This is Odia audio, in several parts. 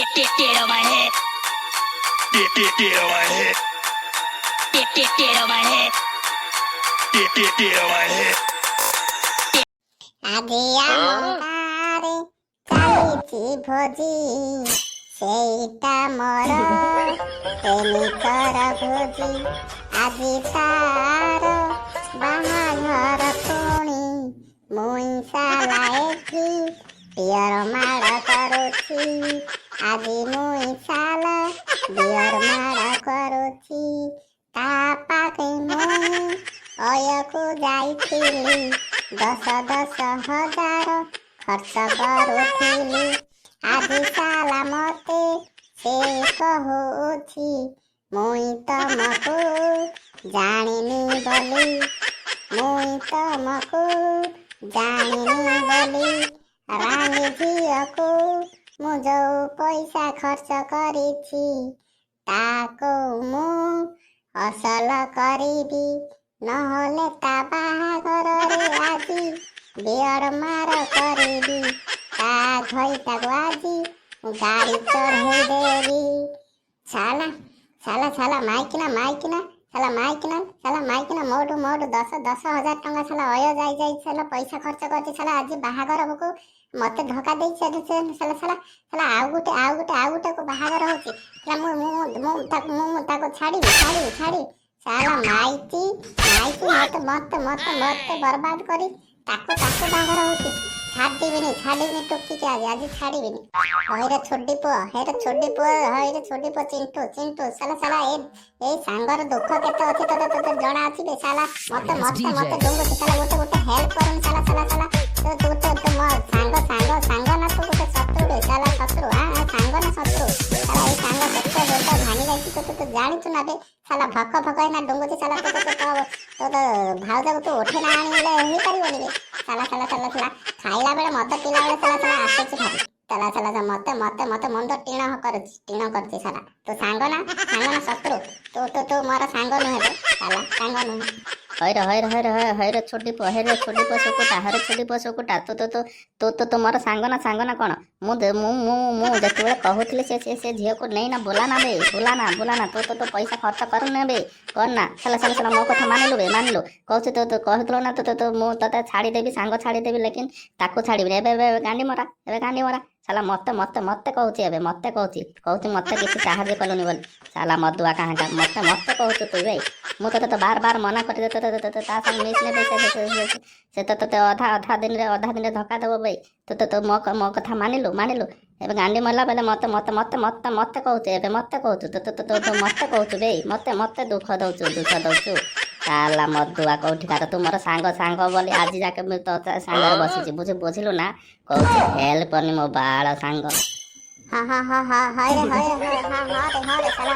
Get on my head. Get on my head. Get on my head. Get on my head. আজিয়া মন্দারে চালিছি ভোজি সেইটা মর প্রেমিকর ভোজি আজি তার বাহাঘর পুଣି মুই সালা এଠି বিୟର ମାଡ଼ କରୁଛି ଆଜି ମୁଇ ସାଲା ବିୟର ମାଡ଼ କରୁଛି ତା ପାଖେ ମୁଇ ଅୟକୁ ଯାଇଥିଲି 10,000 ଖର୍ଚ୍ଚ କରୁଥିଲି ଆଜି ସାଲା ମତେ ସେ କହୁଛି ମୁଇ ତମକୁ ଜାଣିନି ବୋଲି ମୁଇ ତମକୁ ଜାଣିନି ବୋଲି ରାଣୀ ଝିଅକୁ ମୁଁ ଯୋଉ ପଇସା ଖର୍ଚ୍ଚ କରିଛି ତାକୁ ମୁଁ ଅସଲ କରିବି ନହେଲେ ତା ବାହାଘରରେ ଆଜି ବିୟର ମାର କରିବି ତା ଘଇଟାକୁ ଆଜି ମୁଁ ଗାଡ଼ି ଚଢ଼େଇ ଦେବି ସାଲା ସାଲା ସାଲା ମାଇକିନା ମୋଠୁ 10,000 ଟଙ୍କା ସାଲା ଅୟ ଯାଇ ସାଲା ପଇସା ଖର୍ଚ୍ଚ କରିଛି ସାଲା ଆଜି ବାହାଘରକୁ ମତେ ଧୋକା ଦେଇଛି ସାଲା ସାଲା ସାଲା ଆଉ ଗୋଟେକୁ ବାହାଘର ହଉଛି ମୁଁ ତାକୁ ଛାଡ଼ିବି ସାଲା ମାଇତି ମତେ ବର୍ବାଦ କରି ତାକୁ ବାହାଘର ହଉଛି ଛାଡ଼ିବିନି ଟୋକିକି ଆଜି ଛାଡ଼ିବିନି ହଇରେ ଛୋଟି ପୁଅ ଚିଣ୍ଟୁ ସାଲା ଏଇ ସାଙ୍ଗର ଦୁଃଖ କେତେ ଅଛି ତତେ ଜଣା ଅଛି ବେ ସାଲା ମତେ ଡୁଙ୍ଗୁଛି ସାଲା ଗୋଟେ ହେଲ୍ପ କରୁନି ସାଲା ତୁ ମୋ ସାଙ୍ଗ ନା ତୁ ଗୋଟେ ଶତ୍ରୁ ବେ ସାଲା ଶତ୍ରୁ ସାଙ୍ଗ ନା ଶତ୍ରୁ ସାଲା ଏଇ ସାଙ୍ଗ କେତେ ଗୋଟେ ଭାଙ୍ଗି ଯାଇଛି ତୁ ଜାଣିଛୁ ନା ବେ ସାଲା ଭକ ଏଇନା ଡୁଙ୍ଗୁଛି ସାଲା ତୋ ଭାଉଜକୁ ତୁ ଉଠେଇ ନା ଆଣିଲେ ହେଇପାରିବନି ବେ ସାଲା ଖାଇଲା ବେଳେ ମଦ ପିଇଲା ବେଳେ ସାଲା ଆସୁଛି ଭାରି ମତେ ମୁଣ୍ଡ ଟିଣ କରୁଛି ସାଲା ତୁ ସାଙ୍ଗ ନା ଶତ୍ରୁ ତୁ ମୋର ସାଙ୍ଗ ନୁହେଁ ବେ ସାଲା ସାଙ୍ଗ ନୁହେଁ ହଇର ଛୋଟି ପୁଅ ଶୁକୁଟା ତୁ ମୋର ସାଙ୍ଗ ନା କ'ଣ ମୁଁ ଯେତେବେଳେ କହୁଥିଲି ସେ ଝିଅକୁ ନେଇନା ବୁଲାନା ତୁ ପଇସା ଖର୍ଚ୍ଚ କରୁନେ ବେ କରନା ସାଲା ମୋ କଥା ମାନିଲୁ କହୁଛୁ ତୁ କହୁଥିଲୁ ନା ମୁଁ ତତେ ଛାଡ଼ିଦେବି ସାଙ୍ଗ ଛାଡ଼ିଦେବି ଲେକିନ୍ ତାକୁ ଛାଡ଼ିବିନି ଏବେ ଗାଣ୍ଡି ମରା ସାଲା ମତେ କହୁଛି ଏବେ ମତେ କିଛି ସାହାଯ୍ୟ କଲୁନି ବୋଲି ସାଲା ମଦୁଆ କାହାଁଟା ମତେ କହୁଛୁ ତୁ ଭାଇ ମୁଁ ତତେ ବାର ମନା କରି ତା ସାଙ୍ଗେ ମିଶି ନେବେ ସେ ତତେ ଅଧା ଦିନରେ ଧକ୍କା ଦେବ ଭାଇ ତୁ ମୋ କଥା ମାନିଲୁ ଏବେ ଗାଣ୍ଡି ମରିଲା ବେଲେ ମତେ କହୁଛୁ ଏବେ ମତେ କହୁଛୁ ଭାଇ ମତେ ଦୁଃଖ ଦଉଛୁ ସାଲା ମଦୁଆ କୋଉଠିକାର ତୁ ମୋର ସାଙ୍ଗ ବୋଲି ଆଜି ଯାକେ ମୁଁ ତୋ ସାଙ୍ଗରେ ବସିଛି ବୁଝିଲୁ ନା କହୁଛି ହେଲ୍ପ କରିନି ମୋ ବାଳ ସାଙ୍ଗ ହଇରେ ସାଲା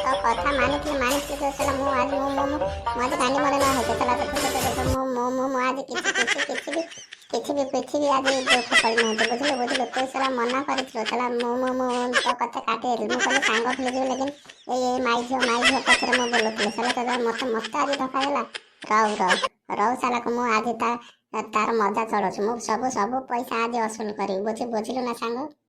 ତୋ କଥା ମାନିଥିଲି ସାଲା ମୁଁ ଆଜି ଗାଣ୍ଡି ମରେ ନ ହେଇଛି ସାଲା ମୁଁ ଆଜି କିଛି ବି ଆଜି ଦୁଃଖ କରିନାହାନ୍ତି ବୁଝିଲୁ ତୁ ସାଲା ମନା କରିଥିଲୁ ସାଲା ମୁଁ ତୋ କଥା କାଟିଦେଲି ମୁଁ କହିଲି ସାଙ୍ଗ ଖୋଲିଯିବି ଲେକିନ୍ ଏଇ ମାଇ ଝିଅ ପଛରେ ମୁଁ ବୋଲୁଥିଲି ସାଲା ମତେ ଆଜି ଧୋକା ଦେଲା ରହୁ ସାଲାକୁ ମୁଁ ଆଜି ତାର ମଜା ଚଢ଼ଉଛି ମୁଁ ସବୁ ପଇସା ଆଜି ଅସୁଲ କରିବି ବୁଝିଲୁ ନା ସାଙ୍ଗ।